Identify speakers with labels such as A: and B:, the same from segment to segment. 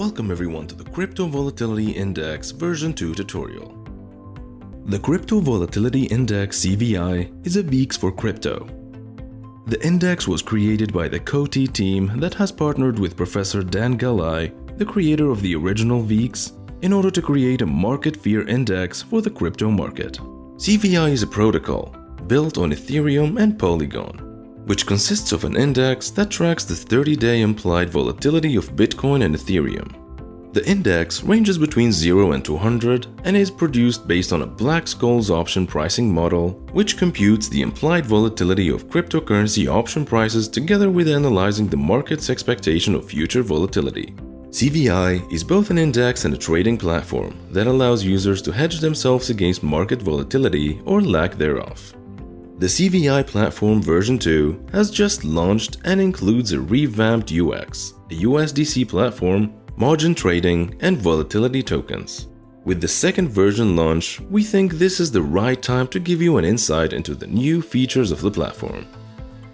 A: Welcome everyone to the Crypto Volatility Index version 2 tutorial. The Crypto Volatility Index CVI is a VIX for crypto. The index was created by the Coty team that has partnered with Professor Dan Galai, the creator of the original VIX, in order to create a market fear index for the crypto market. CVI is a protocol built on Ethereum and Polygon, which consists of an index that tracks the 30-day implied volatility of Bitcoin and Ethereum. The index ranges between 0 and 200 and is produced based on a Black-Scholes option pricing model, which computes the implied volatility of cryptocurrency option prices together with analyzing the market's expectation of future volatility. CVI is both an index and a trading platform that allows users to hedge themselves against market volatility or lack thereof. The CVI platform version 2 has just launched and includes a revamped UX, a USDC platform, margin trading, and volatility tokens. With the second version launch, we think this is the right time to give you an insight into the new features of the platform.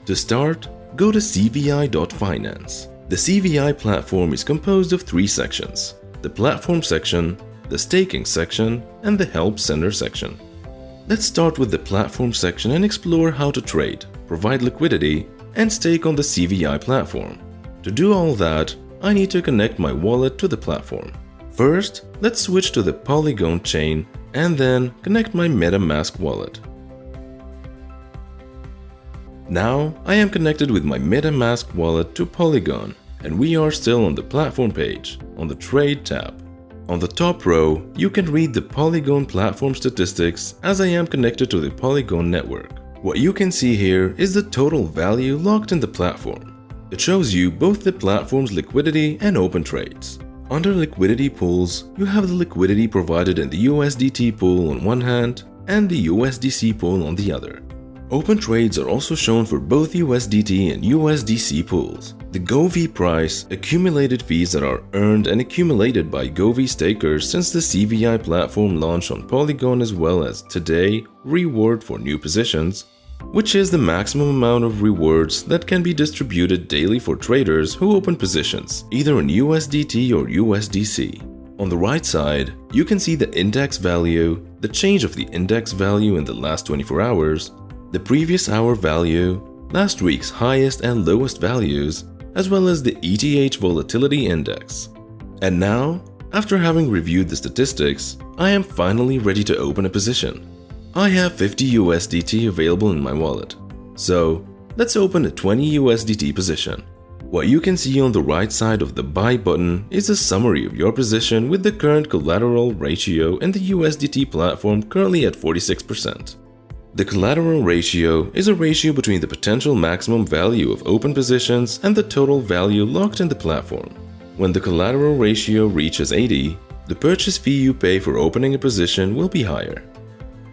A: To start, go to cvi.finance. The CVI platform is composed of 3 sections: the platform section, the staking section, and the help center section. Let's start with the platform section and explore how to trade, provide liquidity, and stake on the CVI platform. To do all that, I need to connect my wallet to the platform. First, let's switch to the Polygon chain and then connect my MetaMask wallet. Now, I am connected with my MetaMask wallet to Polygon, and we are still on the platform page, on the Trade tab. On the top row, you can read the Polygon platform statistics as I am connected to the Polygon network. What you can see here is the total value locked in the platform. It shows you both the platform's liquidity and open trades. Under liquidity pools, you have the liquidity provided in the USDT pool on one hand and the USDC pool on the other. Open trades are also shown for both USDT and USDC pools. The Govi price, accumulated fees that are earned and accumulated by Govi stakers since the CVI platform launched on Polygon, as well as today, reward for new positions, which is the maximum amount of rewards that can be distributed daily for traders who open positions, either in USDT or USDC. On the right side, you can see the index value, the change of the index value in the last 24 hours, the previous hour value, last week's highest and lowest values, as well as the ETH Volatility Index. And now, after having reviewed the statistics, I am finally ready to open a position. I have 50 USDT available in my wallet. So, let's open a 20 USDT position. What you can see on the right side of the buy button is a summary of your position with the current collateral ratio in the USDT platform currently at 46%. The collateral ratio is a ratio between the potential maximum value of open positions and the total value locked in the platform. When the collateral ratio reaches 80, the purchase fee you pay for opening a position will be higher.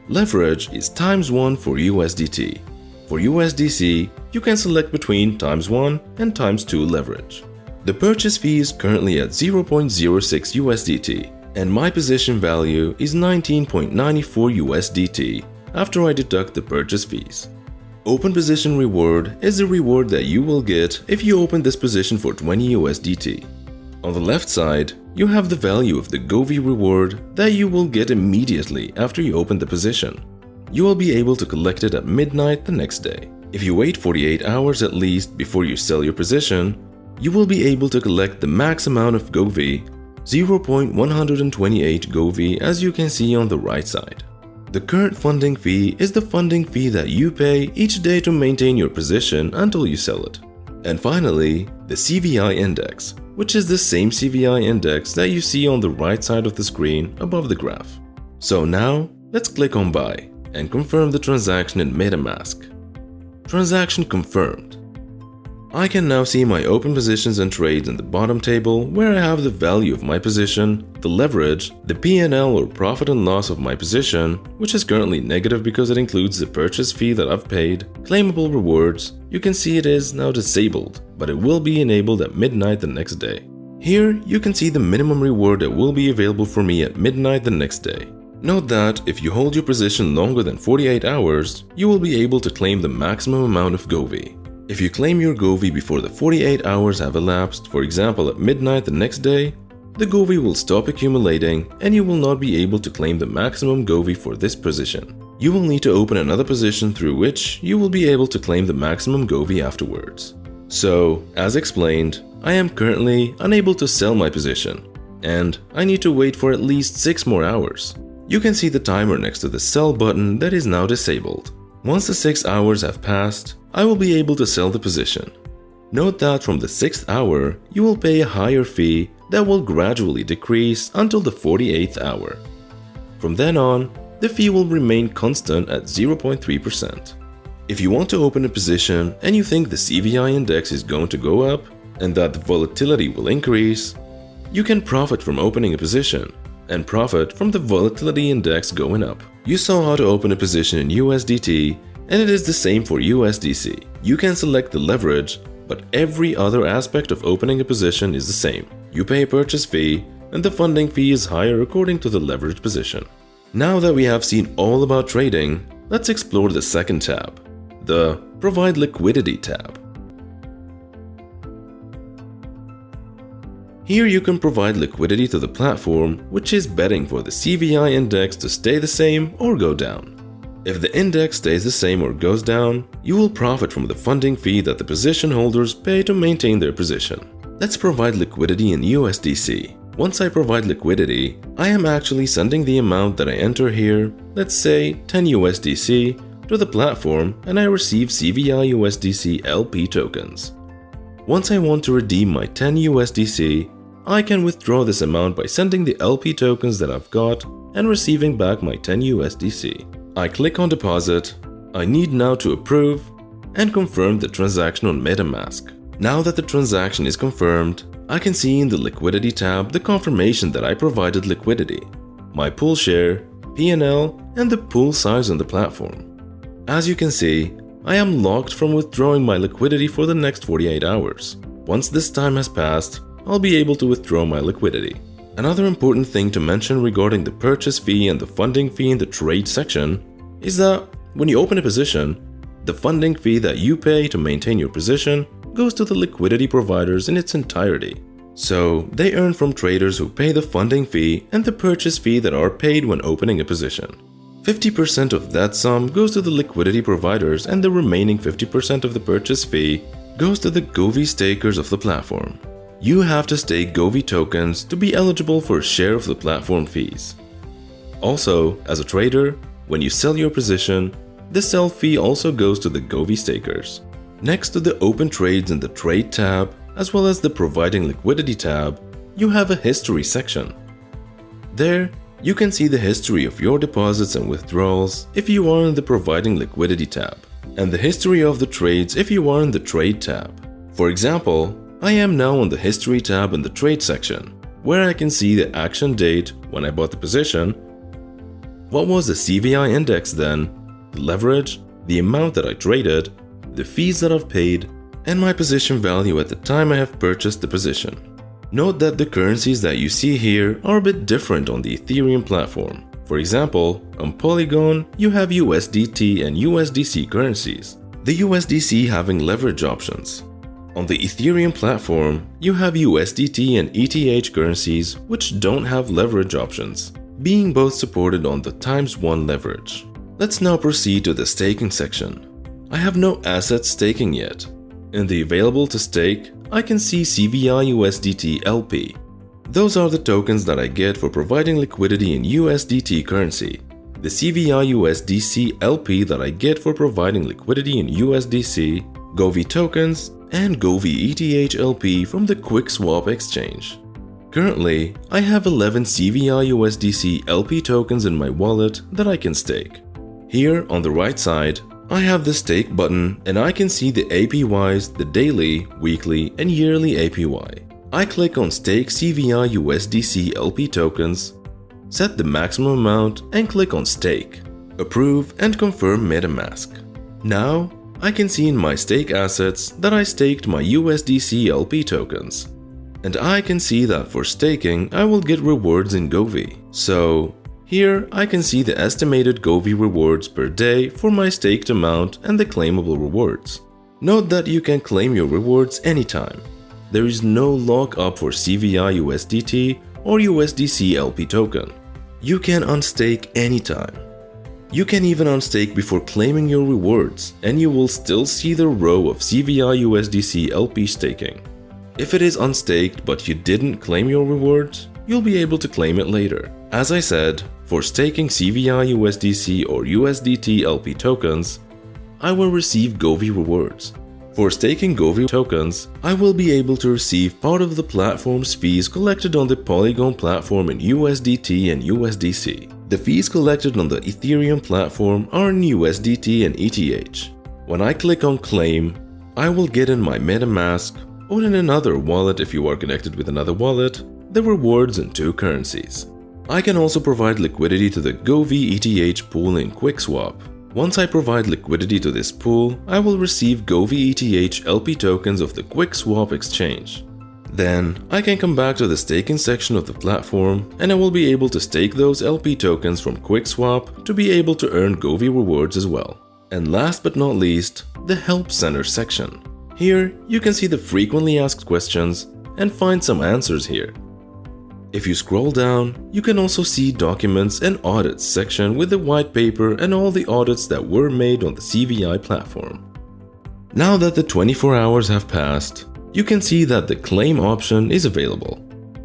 A: Leverage is ×1 for USDT. For USDC, you can select between ×1 and ×2 leverage. The purchase fee is currently at 0.06 USDT, and my position value is 19.94 USDT. After I deduct the purchase fees. Open position reward is the reward that you will get if you open this position for 20 USDT. On the left side, you have the value of the Govi reward that you will get immediately after you open the position. You will be able to collect it at midnight the next day. If you wait 48 hours at least before you sell your position, you will be able to collect the max amount of Govi, 0.128 Govi, as you can see on the right side. The current funding fee is the funding fee that you pay each day to maintain your position until you sell it. And finally, the CVI index, which is the same CVI index that you see on the right side of the screen above the graph. So now, let's click on buy and confirm the transaction in MetaMask. Transaction confirmed. I can now see my open positions and trades in the bottom table where I have the value of my position, the leverage, the P&L or profit and loss of my position, which is currently negative because it includes the purchase fee that I've paid, claimable rewards. You can see it is now disabled, but it will be enabled at midnight the next day. Here, you can see the minimum reward that will be available for me at midnight the next day. Note that if you hold your position longer than 48 hours, you will be able to claim the maximum amount of Govi. If you claim your Govi before the 48 hours have elapsed, for example at midnight the next day, the Govi will stop accumulating and you will not be able to claim the maximum Govi for this position. You will need to open another position through which you will be able to claim the maximum Govi afterwards. So, as explained, I am currently unable to sell my position, and I need to wait for at least 6 more hours. You can see the timer next to the sell button that is now disabled. Once the 6 hours have passed, I will be able to sell the position. Note that from the 6th hour, you will pay a higher fee that will gradually decrease until the 48th hour. From then on, the fee will remain constant at 0.3%. If you want to open a position and you think the CVI index is going to go up and that the volatility will increase, you can profit from opening a position and profit from the volatility index going up. You saw how to open a position in USDT, and it is the same for USDC. You can select the leverage, but every other aspect of opening a position is the same. You pay a purchase fee, and the funding fee is higher according to the leverage position. Now that we have seen all about trading, let's explore the second tab, the Provide Liquidity tab. Here you can provide liquidity to the platform, which is betting for the CVI index to stay the same or go down. If the index stays the same or goes down, you will profit from the funding fee that the position holders pay to maintain their position. Let's provide liquidity in USDC. Once I provide liquidity, I am actually sending the amount that I enter here, let's say 10 USDC, to the platform, and I receive CVI USDC LP tokens. Once I want to redeem my 10 USDC, I can withdraw this amount by sending the LP tokens that I've got and receiving back my 10 USDC. I click on deposit. I need now to approve and confirm the transaction on MetaMask. Now that the transaction is confirmed, I can see in the liquidity tab the confirmation that I provided liquidity, my pool share, P&L, and the pool size on the platform. As you can see, I am locked from withdrawing my liquidity for the next 48 hours. Once this time has passed, I'll be able to withdraw my liquidity. Another important thing to mention regarding the purchase fee and the funding fee in the trade section is that when you open a position, the funding fee that you pay to maintain your position goes to the liquidity providers in its entirety. So they earn from traders who pay the funding fee and the purchase fee that are paid when opening a position. 50% of that sum goes to the liquidity providers, and the remaining 50% of the purchase fee goes to the Govi stakers of the platform. You have to stake Govi tokens to be eligible for a share of the platform fees. Also, as a trader, when you sell your position, the sell fee also goes to the Govi stakers. Next to the Open Trades in the Trade tab, as well as the Providing Liquidity tab, you have a History section. There, you can see the history of your deposits and withdrawals if you are in the Providing Liquidity tab, and the history of the trades if you are in the Trade tab. For example, I am now on the History tab in the Trade section, where I can see the action date when I bought the position, what was the CVI index then, the leverage, the amount that I traded, the fees that I've paid, and my position value at the time I have purchased the position. Note that the currencies that you see here are a bit different on the Ethereum platform. For example, on Polygon, you have USDT and USDC currencies, the USDC having leverage options. On the Ethereum platform, you have USDT and ETH currencies which don't have leverage options, being both supported on the ×1 leverage. Let's now proceed to the staking section. I have no assets staking yet. In the available to stake, I can see CVI USDT LP. Those are the tokens that I get for providing liquidity in USDT currency. The CVI USDC LP that I get for providing liquidity in USDC, Govi tokens, and Govi ETH LP from the QuickSwap exchange. Currently, I have 11 CVI USDC LP tokens in my wallet that I can stake. Here on the right side, I have the stake button and I can see the APYs, the daily, weekly, and yearly APY. I click on Stake CVI USDC LP tokens, set the maximum amount, and click on Stake, Approve, and Confirm MetaMask. Now, I can see in my stake assets that I staked my USDC LP tokens. And I can see that for staking, I will get rewards in Govi. So, here I can see the estimated Govi rewards per day for my staked amount and the claimable rewards. Note that you can claim your rewards anytime. there is no lockup for CVI USDT or USDC LP token. You can unstake anytime. You can even unstake before claiming your rewards, and you will still see the row of CVI USDC LP staking. If it is unstaked but you didn't claim your rewards, you'll be able to claim it later. As I said, for staking CVI USDC or USDT LP tokens, I will receive Govi rewards. For staking Govi tokens, I will be able to receive part of the platform's fees collected on the Polygon platform in USDT and USDC. The fees collected on the Ethereum platform are in USDT and ETH. When I click on Claim, I will get in my MetaMask or in another wallet if you are connected with another wallet, the rewards in two currencies. I can also provide liquidity to the Govi ETH pool in QuickSwap. Once I provide liquidity to this pool, I will receive Govi ETH LP tokens of the QuickSwap exchange. Then, I can come back to the staking section of the platform and I will be able to stake those LP tokens from QuickSwap to be able to earn Govi rewards as well. And last but not least, the Help Center section. Here, you can see the frequently asked questions and find some answers here. If you scroll down, you can also see Documents and Audits section with the white paper and all the audits that were made on the CVI platform. Now that the 24 hours have passed, you can see that the claim option is available,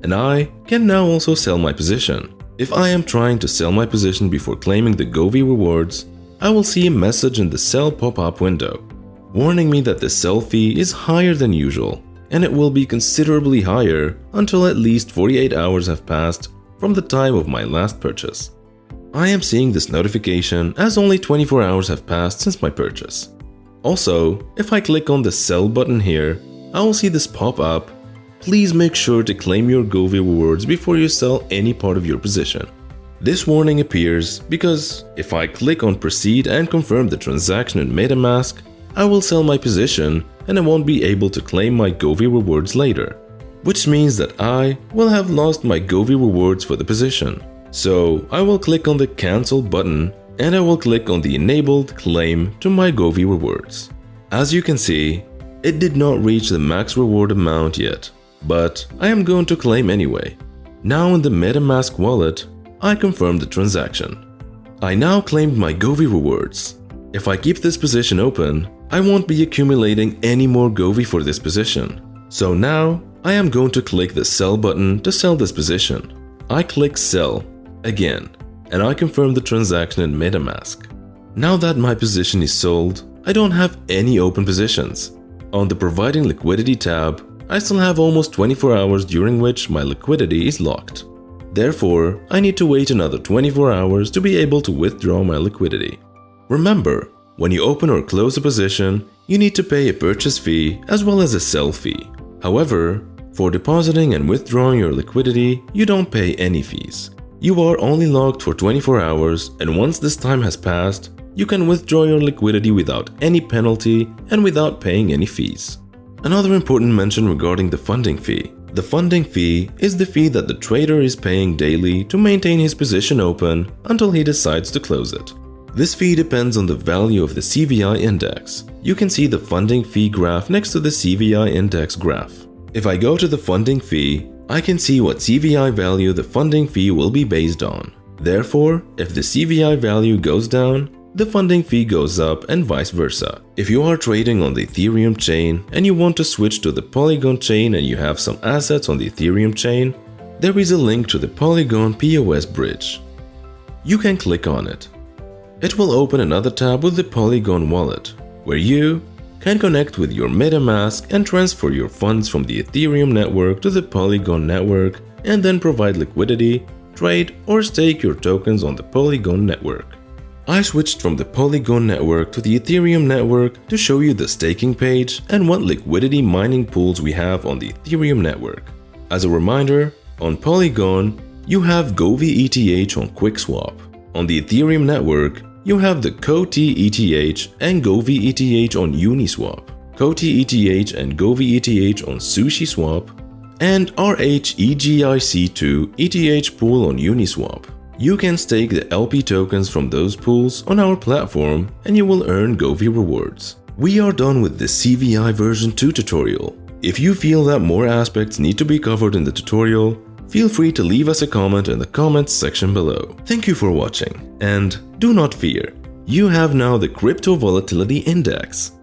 A: and I can now also sell my position. If I am trying to sell my position before claiming the Govi rewards, I will see a message in the sell pop-up window, warning me that the sell fee is higher than usual, and it will be considerably higher until at least 48 hours have passed from the time of my last purchase. I am seeing this notification as only 24 hours have passed since my purchase. Also, if I click on the sell button here, I will see this pop up. Please make sure to claim your Govi rewards before you sell any part of your position. This warning appears because if I click on proceed and confirm the transaction in MetaMask, I will sell my position and I won't be able to claim my Govi rewards later, which means that I will have lost my Govi rewards for the position. So I will click on the cancel button and I will click on the enabled claim to my Govi rewards. As you can see, it did not reach the max reward amount yet, but I am going to claim anyway. Now in the MetaMask wallet, I confirm the transaction. I now claimed my Govi rewards. If I keep this position open, I won't be accumulating any more Govi for this position. So now, I am going to click the sell button to sell this position. I click sell again, and I confirm the transaction in MetaMask. Now that my position is sold, I don't have any open positions. On the Providing Liquidity tab, I still have almost 24 hours during which my liquidity is locked. Therefore, I need to wait another 24 hours to be able to withdraw my liquidity. Remember, when you open or close a position, you need to pay a purchase fee as well as a sell fee. However, for depositing and withdrawing your liquidity, you don't pay any fees. You are only locked for 24 hours, and once this time has passed, you can withdraw your liquidity without any penalty and without paying any fees. Another important mention regarding the funding fee. The funding fee is the fee that the trader is paying daily to maintain his position open until he decides to close it. This fee depends on the value of the CVI index. You can see the funding fee graph next to the CVI index graph. If I go to the funding fee, I can see what CVI value the funding fee will be based on. Therefore, if the CVI value goes down, the funding fee goes up and vice versa. If you are trading on the Ethereum chain and you want to switch to the Polygon chain and you have some assets on the Ethereum chain, there is a link to the Polygon POS bridge. You can click on it. It will open another tab with the Polygon wallet, where you can connect with your MetaMask and transfer your funds from the Ethereum network to the Polygon network and then provide liquidity, trade, or stake your tokens on the Polygon network. I switched from the Polygon network to the Ethereum network to show you the staking page and what liquidity mining pools we have on the Ethereum network. As a reminder, on Polygon, you have Govi ETH on QuickSwap. On the Ethereum network, you have the COTI ETH and Govi ETH on Uniswap, COTI ETH and Govi ETH on SushiSwap, and RHEGIC2 ETH pool on Uniswap. You can stake the LP tokens from those pools on our platform and you will earn Govi rewards. We are done with the CVI version 2 tutorial. If you feel that more aspects need to be covered in the tutorial, feel free to leave us a comment in the comments section below. Thank you for watching, and do not fear, you have now the Crypto Volatility Index.